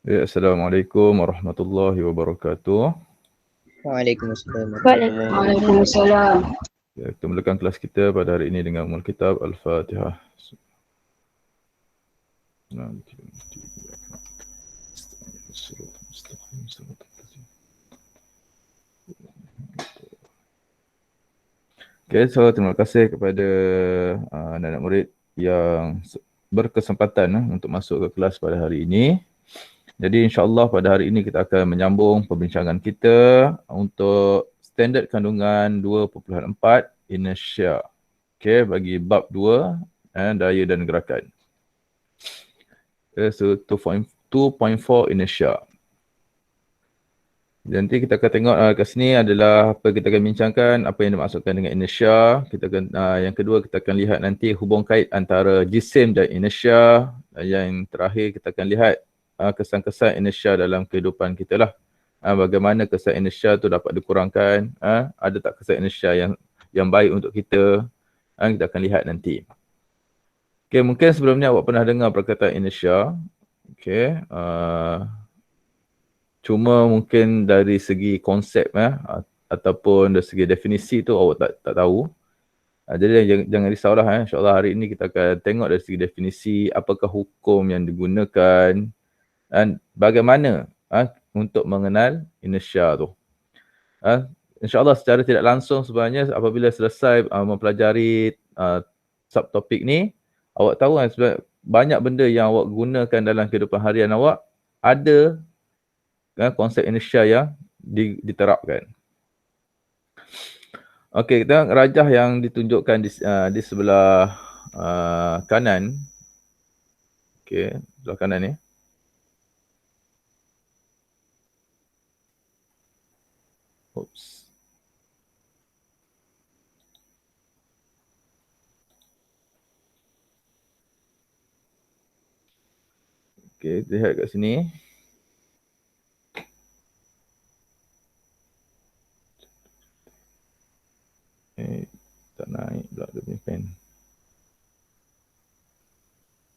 Ya, Assalamualaikum warahmatullahi wabarakatuh. Waalaikumsalam warahmatullahi wabarakatuh. Waalaikumsalam. Ya, kita mulakan kelas kita pada hari ini dengan Ummul Kitab Al-Fatihah. Okay, so terima kasih kepada anak-anak murid yang berkesempatan untuk masuk ke kelas pada hari ini. Jadi insyaAllah pada hari ini kita akan menyambung perbincangan kita untuk standard kandungan 2.4 inertia. Okay, bagi bab 2, daya dan gerakan. Okay, so 2.4 inertia. Nanti kita akan tengok kat sini adalah apa kita akan bincangkan, apa yang dimaksudkan dengan inertia. Kita akan, yang kedua kita akan lihat nanti hubung kait antara jisim dan inertia. Yang terakhir kita akan lihat kesan-kesan inertia dalam kehidupan kita lah. Bagaimana kesan inertia tu dapat dikurangkan, ada tak kesan inertia yang baik untuk kita, kita akan lihat nanti. Okay, mungkin sebelum ni awak pernah dengar perkataan inertia. Okay, cuma mungkin dari segi konsep ataupun dari segi definisi tu awak tak tahu. Jadi jangan risaulah. InsyaAllah hari ini kita akan tengok dari segi definisi, apakah hukum yang digunakan dan bagaimana untuk mengenal inertia tu. InsyaAllah secara tidak langsung sebenarnya apabila selesai mempelajari subtopik ni, awak tahu banyak benda yang awak gunakan dalam kehidupan harian awak ada konsep inertia yang diterapkan. Okey, kita tengok rajah yang ditunjukkan di sebelah kanan. Okey, sebelah kanan ni. Oops. Okey, lihat kat sini. Tak naik pula dia punya pen.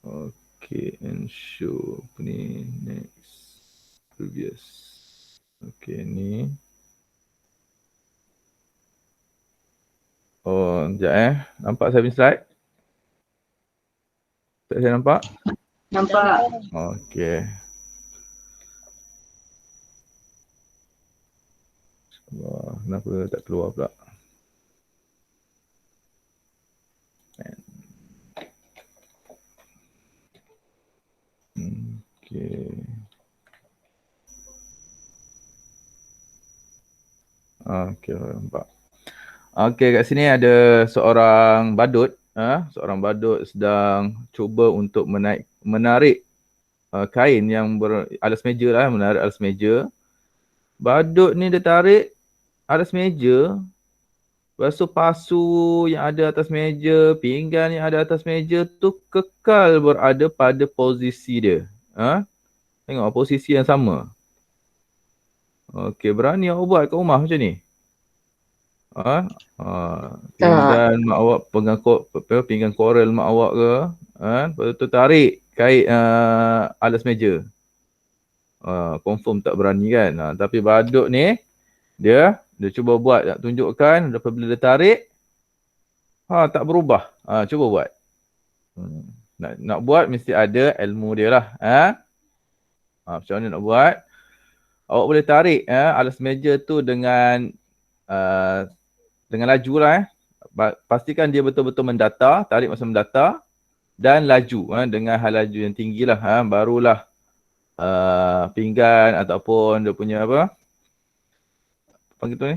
Okay, and show. Apa ni? Next. Previous. Okay, ni. Oh, sekejap Nampak saya punya slide? Tak saya nampak? Nampak? Okay. Kenapa tak keluar pula? Okay. Okay, nampak. Okay, kat sini ada seorang badut. Seorang badut sedang cuba untuk menarik kain yang alas meja lah. Menarik alas meja. Badut ni dia tarik alas meja. Lepas tu pasu yang ada atas meja, pinggan yang ada atas meja tu kekal berada pada posisi dia. Tengok posisi yang sama. Okey, berani awak buat kat rumah macam ni? Pinggan mak awak pegang pinggan korel mak awak ke, lepas tu tarik kait alas meja. Confirm tak berani kan? Tapi badut ni dia cuba buat, nak tunjukkan apabila dia tarik tak berubah. Cuba buat. Nak buat mesti ada ilmu dia lah. Macam mana nak buat? Awak boleh tarik alas meja tu dengan laju lah. Pastikan dia betul-betul mendatar, tarik masa mendatar dan laju dengan hal laju yang tinggi lah. Barulah pinggan ataupun dia punya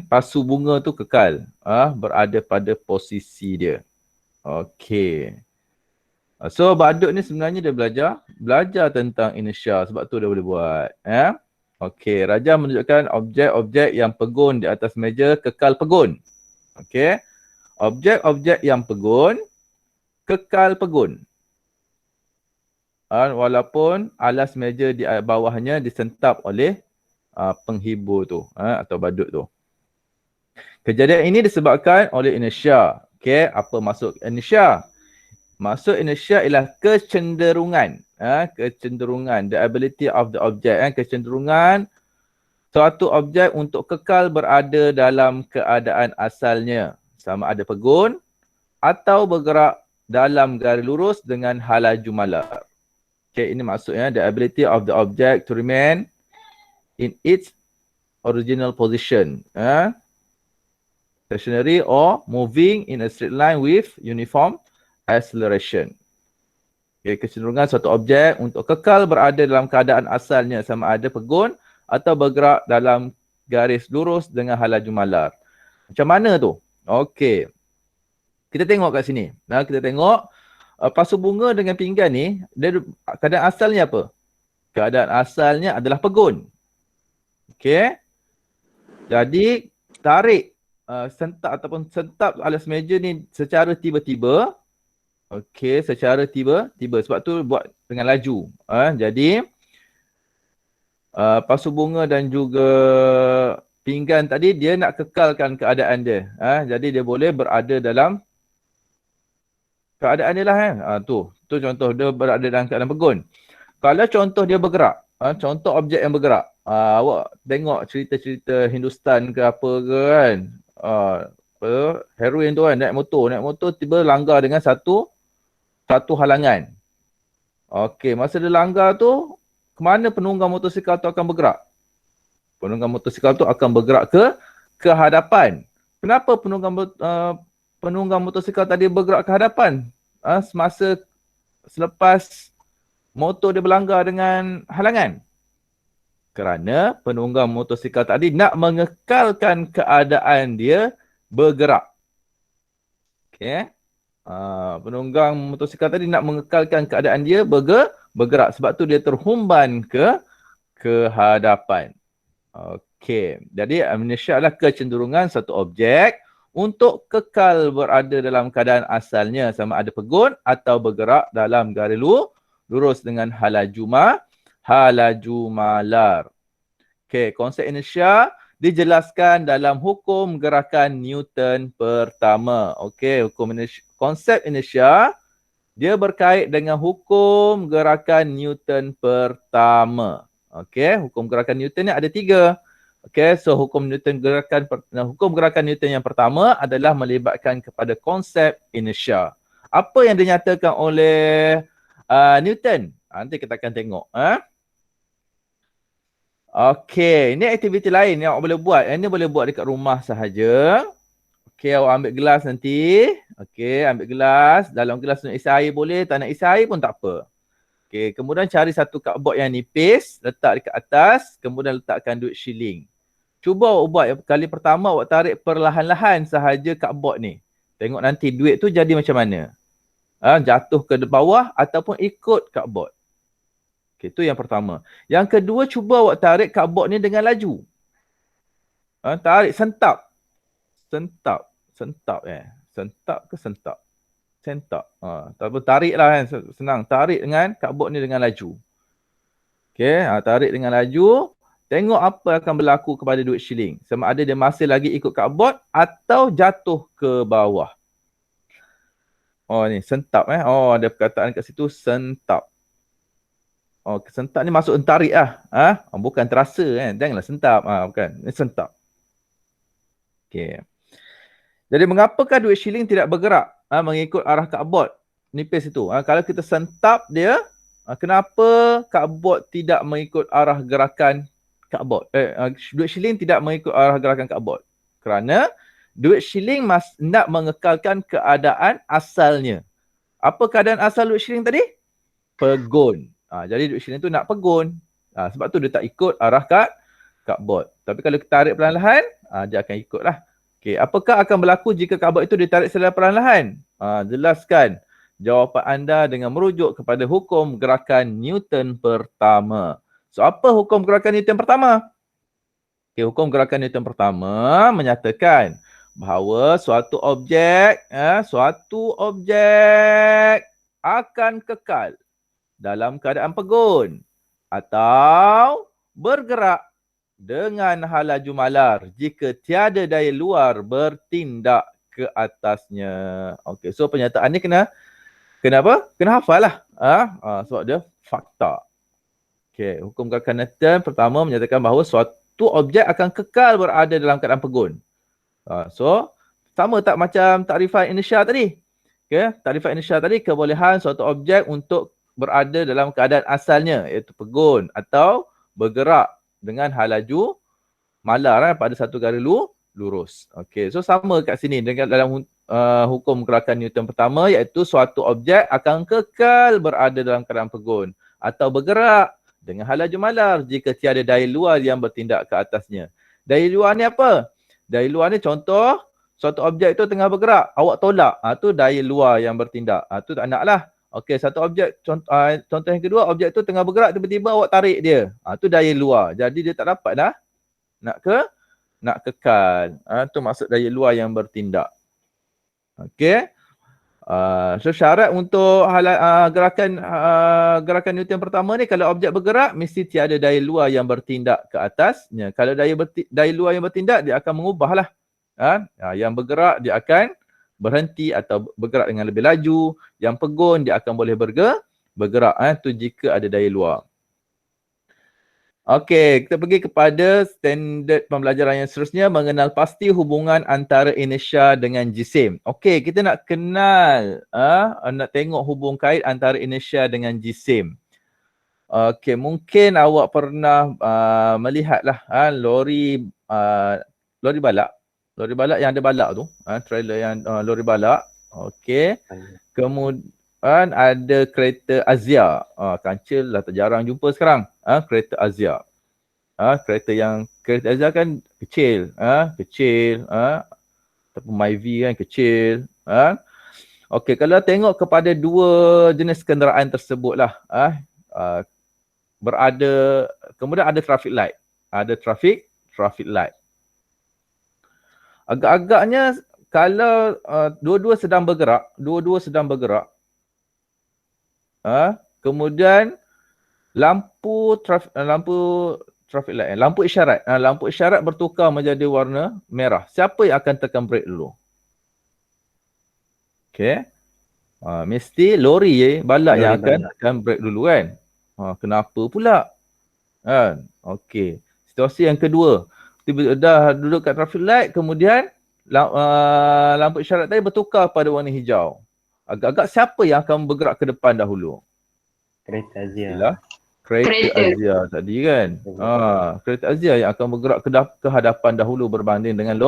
pasu bunga tu kekal berada pada posisi dia. Okey. So badut ni sebenarnya dia belajar tentang inertia, sebab tu dia boleh buat. Okey, Raja menunjukkan objek-objek yang pegun di atas meja kekal pegun. Okey. Objek-objek yang pegun kekal pegun. Walaupun alas meja di bawahnya disentap oleh penghibur tu atau badut tu. Kejadian ini disebabkan oleh inertia. Okey, apa maksud inertia? Maksud inertia ialah kecenderungan. Kecenderungan, the ability of the object. Kecenderungan suatu objek untuk kekal berada dalam keadaan asalnya. Sama ada pegun atau bergerak dalam garis lurus dengan hala jumalar. Okay, ini maksudnya the ability of the object to remain in its original position. Stationary or moving in a straight line with uniform acceleration. Okay, kecenderungan suatu objek untuk kekal berada dalam keadaan asalnya sama ada pegun atau bergerak dalam garis lurus dengan hala jumalar. Macam mana tu? Okey. Kita tengok kat sini. Kita tengok pasu bunga dengan pinggan ni, dia keadaan asalnya apa? Keadaan asalnya adalah pegun. Okey. Jadi tarik sentak ataupun sentap alas meja ni secara tiba-tiba. Okey, secara tiba-tiba. Sebab tu buat dengan laju. Jadi pasu bunga dan juga pinggan tadi dia nak kekalkan keadaan dia. Jadi dia boleh berada dalam keadaan dia lah. Tu contoh dia berada dalam keadaan pegun. Kalau contoh dia bergerak, contoh objek yang bergerak. Awak tengok cerita-cerita Hindustan ke apa ke kan. Heroin tu kan naik motor tiba langgar dengan satu halangan. Okey, masa dia langgar tu, ke mana penunggang motosikal tu akan bergerak? Penunggang motosikal tu akan bergerak ke hadapan. Kenapa penunggang motosikal tadi bergerak ke hadapan? Semasa selepas motor dia berlanggar dengan halangan. Kerana penunggang motosikal tadi nak mengekalkan keadaan dia bergerak. Okey. Penunggang motosikal tadi nak mengekalkan keadaan dia bergerak. Sebab tu dia terhumban ke hadapan. Okey. Jadi inertia adalah kecenderungan satu objek untuk kekal berada dalam keadaan asalnya sama ada pegun atau bergerak dalam garis lurus dengan hala jumalar. Okey, konsep inertia dijelaskan dalam hukum gerakan Newton pertama. Okey, konsep inertia dia berkait dengan hukum gerakan Newton pertama. Okey, hukum gerakan Newton ni ada 3. Okey, so hukum gerakan Newton yang pertama adalah melibatkan kepada konsep inertia. Apa yang dinyatakan oleh Newton? Nanti kita akan tengok. Okey, ini aktiviti lain yang awak boleh buat. Ini boleh buat dekat rumah sahaja. Okey, awak ambil gelas nanti. Okey, ambil gelas. Dalam gelas nak isi air boleh, tak nak isi air pun tak apa. Okey, kemudian cari satu cardboard yang nipis, letak dekat atas, kemudian letakkan duit shilling. Cuba awak buat kali pertama awak tarik perlahan-lahan sahaja cardboard ni. Tengok nanti duit tu jadi macam mana. Jatuh ke bawah ataupun ikut cardboard. Okey, tu yang pertama. Yang kedua, cuba awak tarik cardboard ni dengan laju. Tarik sentap. Sentap ke sentap? Sentap. Tarik lah kan. Senang. Tarik dengan cardboard ni dengan laju. Okey, tarik dengan laju. Tengok apa akan berlaku kepada duit shilling. Sama ada dia masih lagi ikut cardboard atau jatuh ke bawah. Oh ni, sentap ada perkataan kat situ, sentap. Sentap ni masuk tarik lah. Bukan terasa kan. Janganlah sentap. Bukan. Ni sentap. Okey. Jadi mengapakah duit shilling tidak bergerak mengikut arah cardboard nipis itu? Kalau kita sentap dia, kenapa cardboard tidak mengikut arah gerakan cardboard? Duit shilling tidak mengikut arah gerakan cardboard. Kerana duit shilling nak mengekalkan keadaan asalnya. Apa keadaan asal duit shilling tadi? Pegun. Jadi duit shilling tu nak pegun. Sebab tu dia tak ikut arah cardboard. Tapi kalau kita tarik perlahan-lahan, dia akan ikutlah. Okey, apakah akan berlaku jika cardboard itu ditarik secara perlahan-lahan? Jelaskan jawapan anda dengan merujuk kepada hukum gerakan Newton pertama. So, apa hukum gerakan Newton pertama? Okey, hukum gerakan Newton pertama menyatakan bahawa suatu objek akan kekal dalam keadaan pegun atau bergerak dengan hala jumalar jika tiada daya luar bertindak ke atasnya. Okey, so pernyataan ni kena Kena apa? Kena hafal lah. Sebab dia fakta. Okey, hukum gerakan Newton pertama menyatakan bahawa suatu objek akan kekal berada dalam keadaan pegun. So, sama tak macam takrifan inersia tadi? Okey, takrifan inersia tadi kebolehan suatu objek untuk berada dalam keadaan asalnya iaitu pegun atau bergerak dengan hal laju malar pada satu garis lurus. Okey, so sama kat sini dengan dalam hukum gerakan Newton pertama iaitu suatu objek akan kekal berada dalam keadaan pegun atau bergerak dengan hal laju malar jika tiada daya luar yang bertindak ke atasnya. Daya luar ni apa? Daya luar ni contoh suatu objek tu tengah bergerak, awak tolak, tu daya luar yang bertindak. Tu tak nak lah. Okey, satu objek, contoh yang kedua, objek tu tengah bergerak, tiba-tiba awak tarik dia. Tu daya luar. Jadi dia tak dapat dah nak kekal. Tu maksud daya luar yang bertindak. Okey. So syarat untuk gerakan Newton pertama ni, kalau objek bergerak mesti tiada daya luar yang bertindak ke atasnya. Kalau daya luar yang bertindak, dia akan mengubahlah. Yang bergerak dia akan berhenti atau bergerak dengan lebih laju. Yang pegun dia akan boleh bergerak. Tu jika ada daya luar. Okey, kita pergi kepada standard pembelajaran yang seterusnya, mengenal pasti hubungan antara inersia dengan jisim. Okey, kita nak kenal, nak tengok hubung kait antara inersia dengan jisim. Okey, mungkin awak pernah melihatlah lori balak. Lori balak yang ada balak tu, trailer yang lori balak. Okey. Kemudian ada kereta Azia. Kancil lah jarang jumpa sekarang. Kereta Azia. Kereta Azia kan kecil. Kecil. Ataupun Myvi kan kecil. Okey, kalau tengok kepada dua jenis kenderaan tersebut lah. Kemudian ada traffic light. Ada traffic light. Agak-agaknya kalau dua-dua sedang bergerak, kemudian lampu isyarat bertukar menjadi warna merah. Siapa yang akan tekan brake dulu? Okey. Mesti lori balak yang akan tekan brake dulu kan? Kenapa pula? Okey. Situasi yang kedua, dah duduk kat traffic light, kemudian lampu isyarat tadi bertukar pada warna hijau. Agak-agak siapa yang akan bergerak ke depan dahulu? Kereta Azia. Kereta Azia tadi kan. Kereta Azia yang akan bergerak ke hadapan dahulu berbanding dengan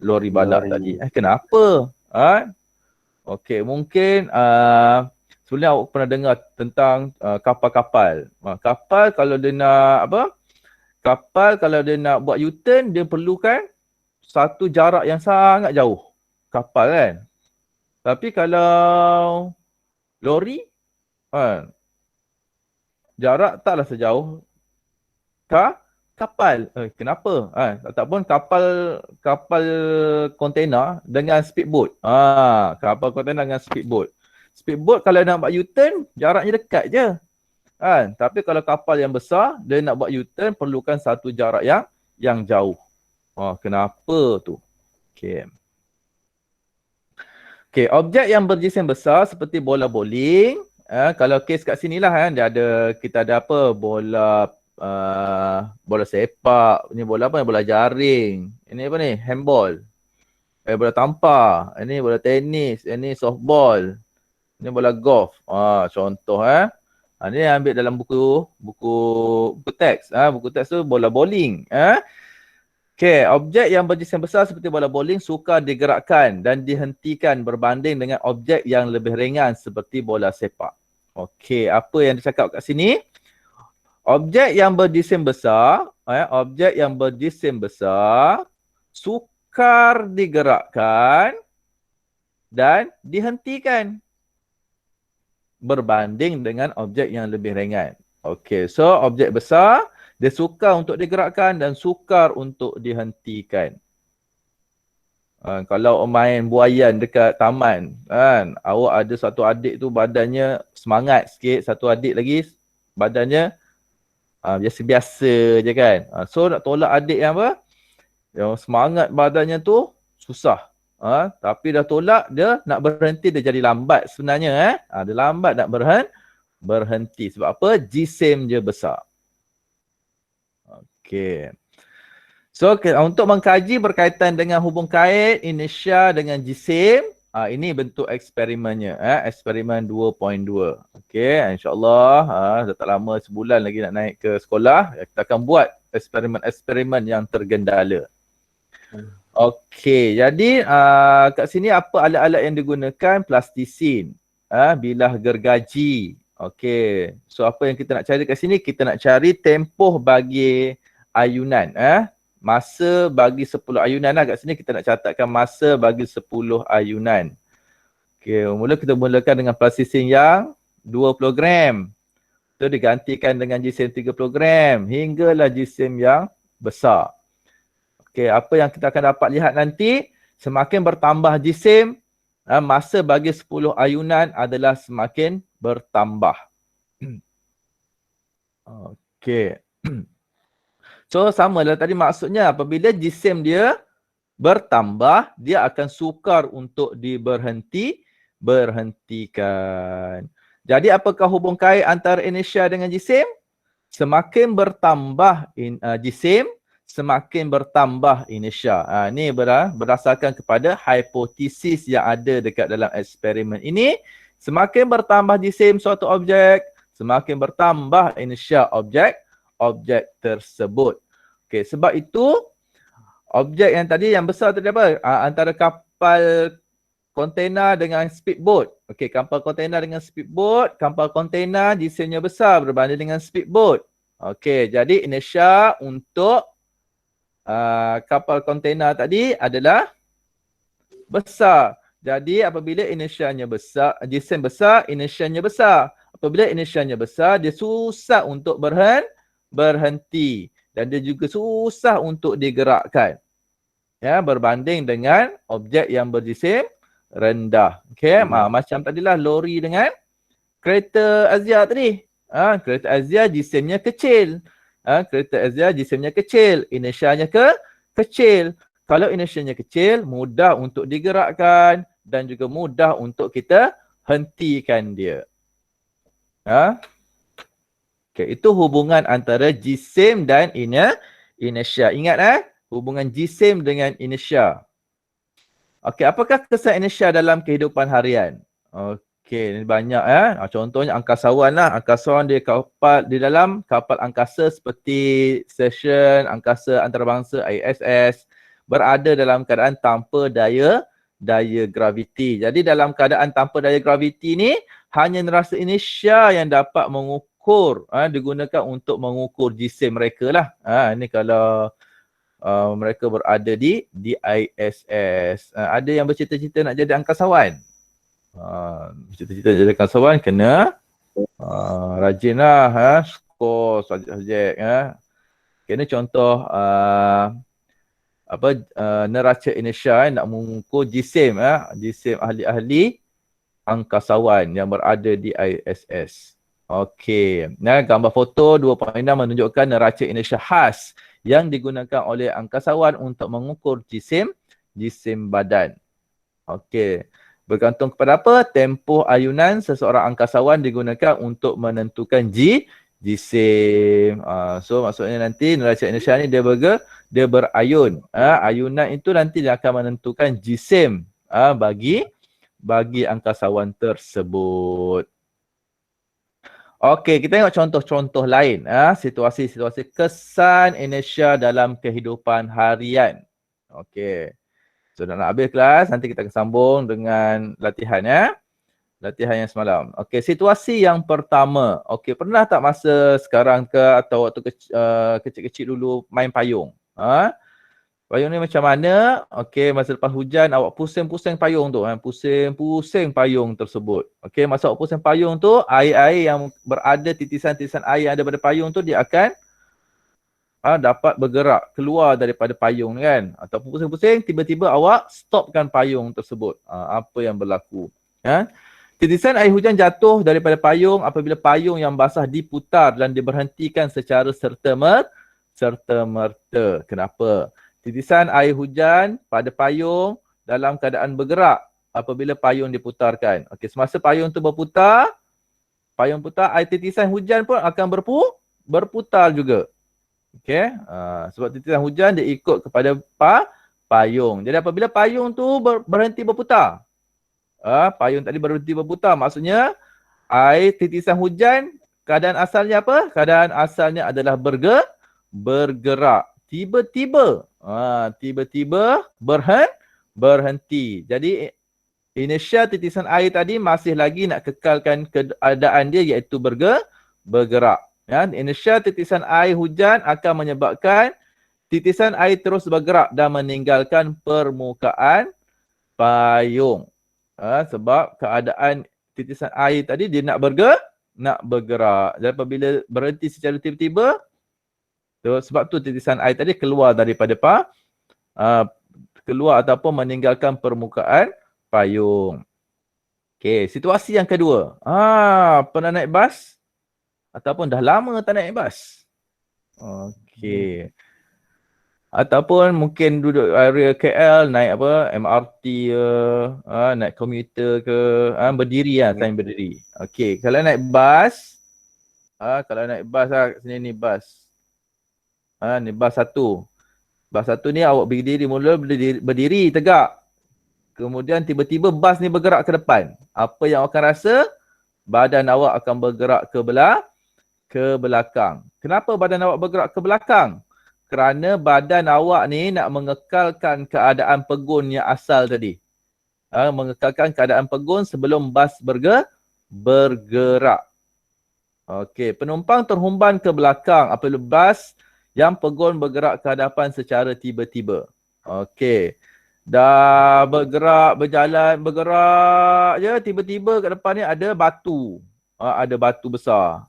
lori balak tadi. Kenapa? Okey, mungkin sebelum awak pernah dengar tentang kapal-kapal. Kapal kalau dia nak kalau dia nak buat U-turn, dia perlukan satu jarak yang sangat jauh. Kapal kan. Tapi kalau lori, jarak taklah sejauh kapal. Kenapa? Ataupun kapal kontena dengan speedboat. Kapal kontena dengan speedboat. Speedboat kalau nak buat U-turn, jaraknya dekat je. Tapi kalau kapal yang besar, dia nak buat U-turn perlukan satu jarak yang jauh. Kenapa tu? Okey, objek yang berjisim besar seperti bola bowling. Kalau kes kat sini lah dia kita ada apa? Bola sepak. Ini bola apa? Bola jaring. Ini apa ni? Handball. Bola tampar. Ini bola tenis. Ini softball. Ini bola golf. Contoh ini ambil dalam buku teks. Buku teks tu bola bowling. Okey, objek yang berjisim besar seperti bola bowling sukar digerakkan dan dihentikan berbanding dengan objek yang lebih ringan seperti bola sepak. Okey, apa yang dicakap kat sini? Objek yang berjisim besar, sukar digerakkan dan dihentikan berbanding dengan objek yang lebih ringan. Okey, so objek besar dia sukar untuk digerakkan dan sukar untuk dihentikan. Kalau main buaian dekat taman, awak ada satu adik tu badannya semangat sikit, satu adik lagi badannya biasa-biasa je kan. So nak tolak adik yang yang semangat badannya tu susah. Tapi dah tolak, dia nak berhenti, dia jadi lambat sebenarnya. Dia lambat nak berhenti. Sebab apa? Jisim dia besar. Okey. So untuk mengkaji berkaitan dengan hubung kait inersia dengan jisim, ini bentuk eksperimennya, eksperimen 2.2. Okey, insya-Allah dah tak lama, sebulan lagi nak naik ke sekolah, kita akan buat eksperimen-eksperimen yang tergendala. Okey, jadi kat sini apa alat-alat yang digunakan? Plastisin, bilah gergaji. Okey, so apa yang kita nak cari kat sini? Kita nak cari tempoh bagi ayunan, masa bagi 10 ayunan lah. Kat sini kita nak catatkan masa bagi 10 ayunan. Okey, kita mulakan dengan plastisin yang 20 gram. Itu digantikan dengan jisim 30 gram hinggalah jisim yang besar. Okey, apa yang kita akan dapat lihat nanti, semakin bertambah jisim, masa bagi 10 ayunan adalah semakin bertambah. Okey. So sama lah tadi, maksudnya apabila jisim dia bertambah, dia akan sukar untuk berhentikan. Jadi apakah hubung kait antara inersia dengan jisim? Semakin bertambah jisim, semakin bertambah inersia. Ini berdasarkan kepada hipotesis yang ada dekat dalam eksperimen ini. Semakin bertambah jisim suatu objek, semakin bertambah inersia objek tersebut. Okey, sebab itu objek yang tadi yang besar tadi apa? Antara kapal kontena dengan speedboat. Okey, kapal kontena dengan speedboat, kapal kontena jisimnya besar berbanding dengan speedboat. Okey, jadi inersia untuk kapal kontena tadi adalah besar. Jadi apabila inersianya besar, jisim besar, inersianya besar. Apabila inersianya besar, dia susah untuk berhenti dan dia juga susah untuk digerakkan, berbanding dengan objek yang berjisim rendah. Okey, macam tadilah lori dengan kereta Azia tadi. Kereta Azia jisimnya kecil. Kereta Azia jisimnya kecil, inersianya kecil. Kalau inersianya kecil, mudah untuk digerakkan dan juga mudah untuk kita hentikan dia. Okay, itu hubungan antara jisim dan inersia. Ingat hubungan jisim dengan inersia. Okey, apakah kesan inersia dalam kehidupan harian? Okey, ini banyak contohnya angkasawan lah. Angkasawan di dalam kapal angkasa seperti stesen angkasa antarabangsa ISS berada dalam keadaan tanpa daya graviti. Jadi dalam keadaan tanpa daya graviti ni hanya nerasa inersia yang dapat mengukur, digunakan untuk mengukur jisim mereka lah. Ini kalau mereka berada di ISS. Ada yang bercita-cita nak jadi angkasawan? Bercita-cita jadi angkasawan kena rajinlah skor subjek. Kena contoh neraca inersia nak mengukur jisim jisim ahli-ahli angkasawan yang berada di ISS. Okey. Gambar foto 2.6 menunjukkan neraca inersia khas yang digunakan oleh angkasawan untuk mengukur jisim badan. Okey. Bergantung kepada apa? Tempoh ayunan seseorang angkasawan digunakan untuk menentukan jisim. So maksudnya nanti neraca inersia ni dia berayun. Ayunan itu nanti dia akan menentukan jisim bagi angkasawan tersebut. Okey, kita tengok contoh-contoh lain. Situasi-situasi kesan inersia dalam kehidupan harian. Okey. So dah nak habis kelas, nanti kita akan sambung dengan latihan latihan yang semalam. Okey, situasi yang pertama. Okey, pernah tak masa sekarang ke atau waktu kecil-kecil dulu main payung? Payung ni macam mana? Okey, masa lepas hujan awak pusing-pusing payung tu. Pusing-pusing payung tersebut. Okey, masa awak pusing payung tu, air-air yang berada, titisan-titisan air yang ada pada payung tu, dia akan dapat bergerak keluar daripada payung kan. Ataupun pusing-pusing, tiba-tiba awak stopkan payung tersebut. Apa yang berlaku? Titisan air hujan jatuh daripada payung apabila payung yang basah diputar dan diberhentikan secara serta-merta. Kenapa? Titisan air hujan pada payung dalam keadaan bergerak apabila payung diputarkan. Okey, semasa payung tu berputar, payung putar, air titisan hujan pun akan berputar juga. Okey, sebab titisan hujan dia ikut kepada payung. Jadi apabila payung tu berhenti berputar, payung tadi berhenti berputar, maksudnya air titisan hujan keadaan asalnya apa? Keadaan asalnya adalah bergerak. Tiba-tiba berhenti. Jadi inersia titisan air tadi masih lagi nak kekalkan keadaan dia iaitu bergerak. Ya, inersia titisan air hujan akan menyebabkan titisan air terus bergerak dan meninggalkan permukaan payung. Sebab keadaan titisan air tadi dia nak bergerak. Dan apabila berhenti secara tiba-tiba, sebab tu titisan air tadi keluar daripada keluar ataupun meninggalkan permukaan payung. Okey, situasi yang kedua. Pernah naik bas? Ataupun dah lama tak naik bas? Okey. Ataupun mungkin duduk area KL naik apa? MRT ke, naik komuter ke, berdiri time berdiri. Okey, kalau naik bas, sini ni bas. Ni bas satu. Bas satu ni awak berdiri mula berdiri tegak. Kemudian tiba-tiba bas ni bergerak ke depan. Apa yang awak akan rasa? Badan awak akan bergerak ke belakang. Kenapa badan awak bergerak ke belakang? Kerana badan awak ni nak mengekalkan keadaan pegun yang asal tadi. Mengekalkan keadaan pegun sebelum bas bergerak. Okey, penumpang terhumban ke belakang apabila bas yang pegun bergerak ke hadapan secara tiba-tiba. Okey. Dah bergerak je, tiba-tiba kat depan ni ada batu. Ada batu besar.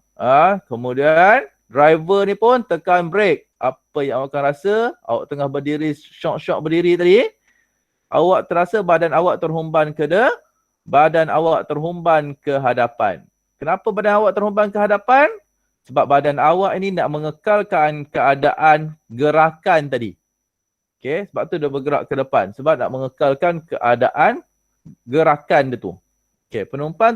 Kemudian driver ni pun tekan brake. Apa yang awak akan rasa? Awak tengah berdiri, syok-syok berdiri tadi. Awak terasa badan awak terhumban ke hadapan. Kenapa badan awak terhumban ke hadapan? Sebab badan awak ini nak mengekalkan keadaan gerakan tadi. Okey, sebab tu dia bergerak ke depan. Sebab nak mengekalkan keadaan gerakan dia tu. Okey, penumpang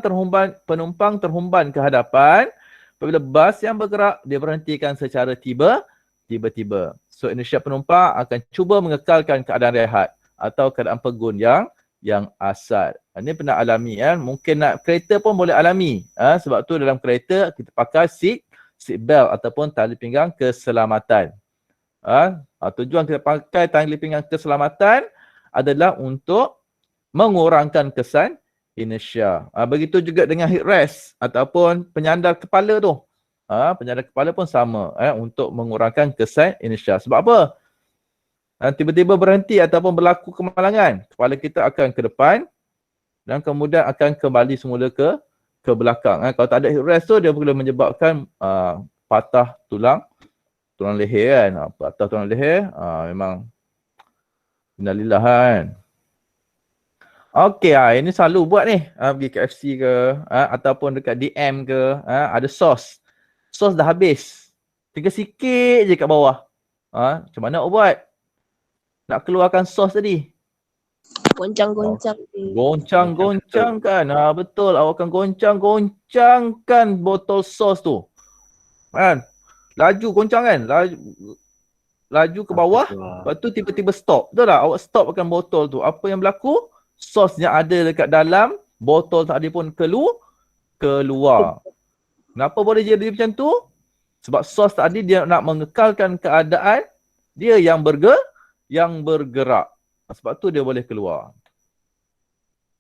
terhumban ke hadapan. Apabila bas yang bergerak, dia berhentikan secara tiba-tiba. So, inersia penumpang akan cuba mengekalkan keadaan rehat atau keadaan pegun yang asal. Ini pernah alami kan. Mungkin nak kereta pun boleh alami. Sebab tu dalam kereta kita pakai seat belt ataupun tali pinggang keselamatan. Tujuan kita pakai tali pinggang keselamatan adalah untuk mengurangkan kesan inersia. Begitu juga dengan headrest ataupun penyandar kepala tu. Penyandar kepala pun sama untuk mengurangkan kesan inersia. Sebab apa? Tiba-tiba berhenti ataupun berlaku kemalangan, kepala kita akan ke depan dan kemudian akan kembali semula ke belakang. Kalau tak ada headrest tu, dia boleh menyebabkan patah tulang leher kan. Patah tulang leher memang innalillah kan. Okey, ini selalu buat ni. Pergi KFC ke ataupun dekat DM ke, ada sos. Sos dah habis. Tinggal sikit je kat bawah. Macam mana awak buat? Nak keluarkan sos tadi. Goncang-goncang. Goncang-goncangkan. Betul. Awak akan goncang-goncangkan botol sos tu. Kan? Laju goncang kan? Laju ke bawah. Lepas tu tiba-tiba stop. Betul tak? Awak stopkan botol tu. Apa yang berlaku? Sos yang ada dekat dalam botol tadi pun keluar. Kenapa boleh jadi macam tu? Sebab sos tadi dia nak mengekalkan keadaan dia yang bergerak. Sebab tu dia boleh keluar.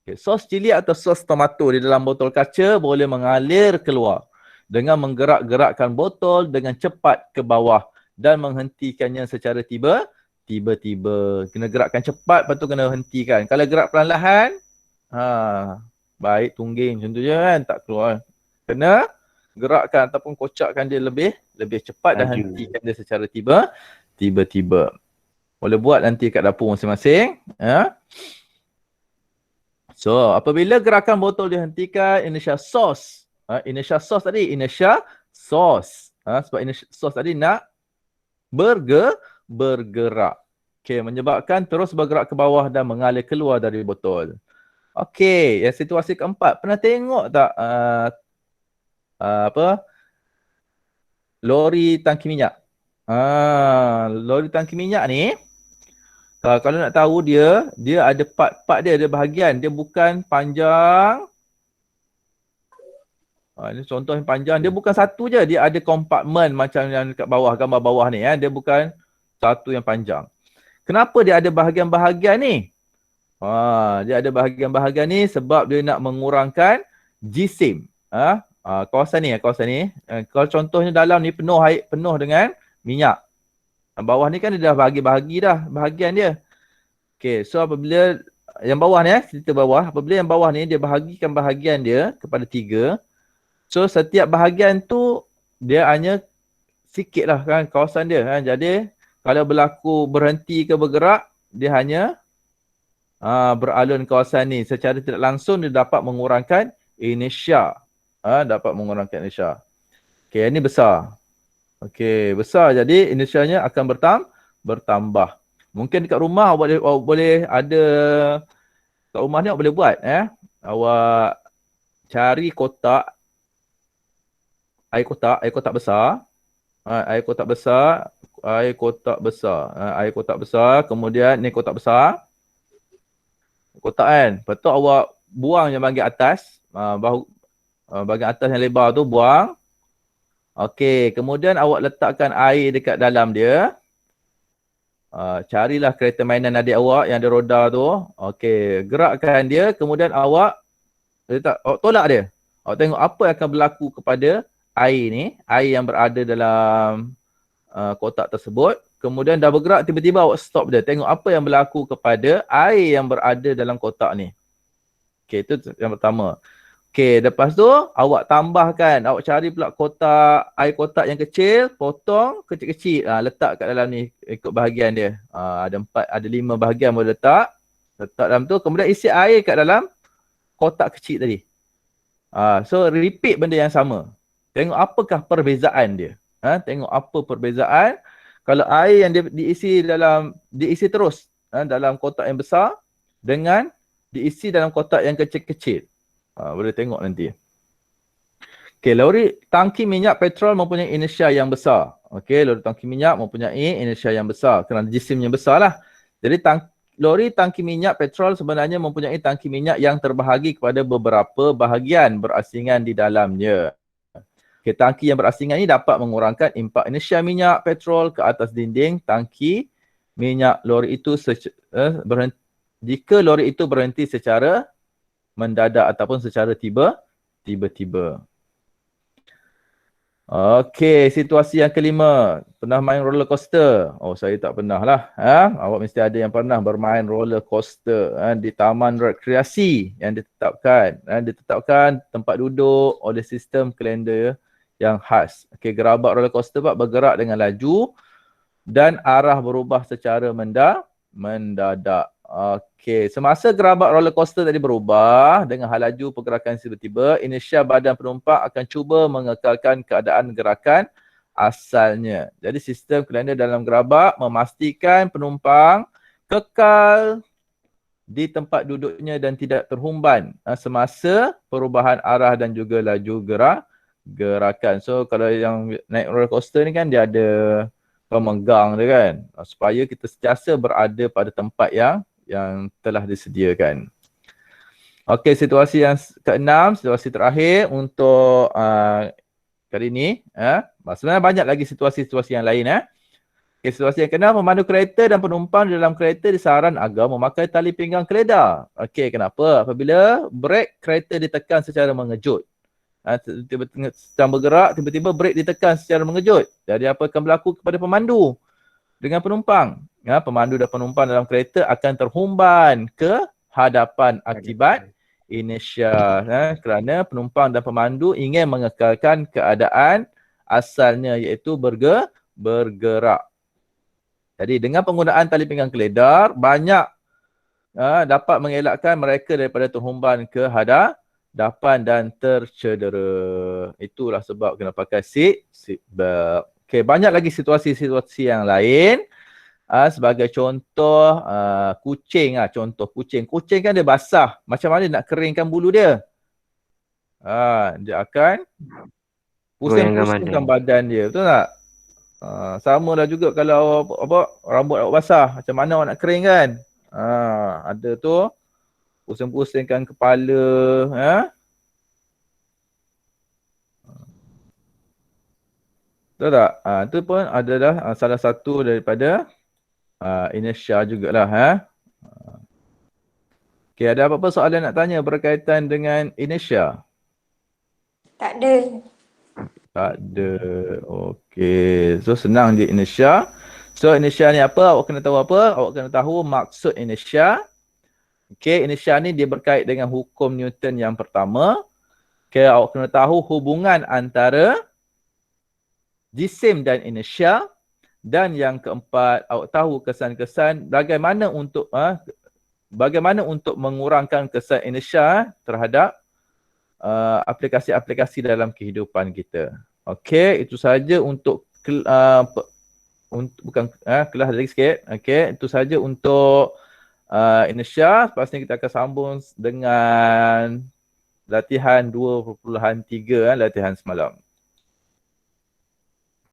Okay. Sos cili atau sos tomato di dalam botol kaca boleh mengalir keluar dengan menggerak-gerakkan botol dengan cepat ke bawah dan menghentikannya secara tiba-tiba. Kena gerakkan cepat, lepas tu kena hentikan. Kalau gerak perlahan, baik tungging macam tu je kan, tak keluar. Kena gerakkan ataupun kocakkan dia lebih cepat dan hentikan dia secara tiba-tiba. Boleh buat nanti kat dapur masing-masing. So, apabila gerakan botol dihentikan, inersia sos. Inersia sos tadi, inersia sos. Sebab inersia sos tadi nak bergerak. Okey, menyebabkan terus bergerak ke bawah dan mengalir keluar dari botol. Okey, yang situasi keempat, pernah tengok tak lori tangki minyak? Lori tangki minyak ni, kalau nak tahu dia ada part-part dia, ada bahagian. Dia bukan panjang. Ini contoh yang panjang. Dia bukan satu je. Dia ada kompartmen macam yang dekat bawah, gambar bawah ni. Dia bukan satu yang panjang. Kenapa dia ada bahagian-bahagian ni? Dia ada bahagian-bahagian ni sebab dia nak mengurangkan G-SIM. Kawasan ni. Kalau contohnya dalam ni penuh air, penuh dengan minyak. Bawah ni kan dia dah bahagi-bahagi dah bahagian dia. Okay, so apabila yang bawah ni, cerita bawah, apabila yang bawah ni dia bahagikan bahagian dia kepada 3. So setiap bahagian tu dia hanya sikit lah kan kawasan dia kan. Jadi kalau berlaku berhenti ke bergerak, dia hanya beralun kawasan ni. Secara tidak langsung dia dapat mengurangkan inertia. Dapat mengurangkan inertia. Okay, ini besar. Okey, besar jadi inersianya akan bertambah. Mungkin dekat rumah awak boleh ada, kat rumah ni awak boleh buat awak cari kotak, air kotak besar. Air kotak besar, kemudian ni kotak besar. Kotak kan. Lepas tu awak buang yang bahagian atas, bahagian atas yang lebar tu buang. Okey, kemudian awak letakkan air dekat dalam dia. Carilah kereta mainan adik awak yang ada roda tu. Okey, gerakkan dia, kemudian awak tolak dia. Awak tengok apa yang akan berlaku kepada air ni, air yang berada dalam kotak tersebut. Kemudian dah bergerak, tiba-tiba awak stop dia. Tengok apa yang berlaku kepada air yang berada dalam kotak ni. Okey, itu yang pertama. Okey, lepas tu awak tambahkan, awak cari pula air kotak yang kecil, potong kecil-kecil, letak kat dalam ni ikut bahagian dia. Ada 5 bahagian boleh letak dalam tu, kemudian isi air kat dalam kotak kecil tadi. So repeat benda yang sama. Tengok apakah perbezaan dia. Tengok apa perbezaan kalau air yang diisi terus dalam kotak yang besar dengan diisi dalam kotak yang kecil-kecil. Boleh tengok nanti. Okey, lori tangki minyak petrol mempunyai inersia yang besar. Okey, lori tangki minyak mempunyai inersia yang besar kerana jisimnya besar lah. Jadi lori tangki minyak petrol sebenarnya mempunyai tangki minyak yang terbahagi kepada beberapa bahagian berasingan di dalamnya. Okey, tangki yang berasingan ini dapat mengurangkan impak inersia minyak petrol ke atas dinding tangki minyak lori itu jika lori itu berhenti secara mendadak ataupun secara tiba-tiba. Okey, situasi yang kelima. Pernah main roller coaster? Oh, saya tak pernah lah. Awak mesti ada yang pernah bermain roller coaster di taman rekreasi yang ditetapkan. Ditetapkan tempat duduk oleh sistem kalender yang khas. Okey, gerabak roller coaster bergerak dengan laju dan arah berubah secara mendadak. Okey, semasa gerabak roller coaster tadi berubah dengan hal laju pergerakan tiba-tiba, inersia badan penumpang akan cuba mengekalkan keadaan gerakan asalnya. Jadi sistem kalender dalam gerabak memastikan penumpang kekal di tempat duduknya dan tidak terhumban semasa perubahan arah dan juga laju gerakan. So kalau yang naik roller coaster ni kan dia ada pemegang dia kan, supaya kita sentiasa berada pada tempat yang telah disediakan. Okey, situasi yang keenam, situasi terakhir untuk kali ini. Sebenarnya banyak lagi situasi-situasi yang lain. Okey, situasi yang keenam, pemandu kereta dan penumpang di dalam kereta disaran agar memakai tali pinggang keledar. Okey, kenapa? Apabila brek kereta ditekan secara mengejut. Tiba-tiba sedang bergerak, tiba-tiba brek ditekan secara mengejut. Jadi apa akan berlaku kepada pemandu dengan penumpang? Pemandu dan penumpang dalam kereta akan terhumban ke hadapan akibat inersia kerana penumpang dan pemandu ingin mengekalkan keadaan asalnya iaitu bergerak. Jadi dengan penggunaan tali pinggang keledar banyak dapat mengelakkan mereka daripada terhumban ke hadapan dan tercedera. Itulah sebab kena pakai seat belt. Okey, banyak lagi situasi-situasi yang lain. Sebagai contoh kucing contoh kucing. Kucing kan dia basah. Macam mana nak keringkan bulu dia? Dia akan pusing-pusingkan badan dia. Betul tak? Sama lah juga kalau rambut awak basah. Macam mana awak nak kering kan? Ada tu pusing-pusingkan kepala. Betul tak? Itu pun adalah salah satu daripada inertia jugalah. Okay, ada apa-apa soalan nak tanya berkaitan dengan inertia? Tak ada. Tak ada. Okey. So senang je inertia. So inertia ni apa? Awak kena tahu apa? Awak kena tahu maksud inertia. Okey, inertia ni dia berkait dengan hukum Newton yang pertama. Okey, awak kena tahu hubungan antara jisim dan inertia. Dan yang keempat, awak tahu kesan-kesan bagaimana untuk mengurangkan kesan inertia terhadap aplikasi-aplikasi dalam kehidupan kita. Okey, itu saja untuk bukan kelas lagi sikit. Okey, itu saja untuk inertia. Lepas ni kita akan sambung dengan latihan 2.3 latihan semalam.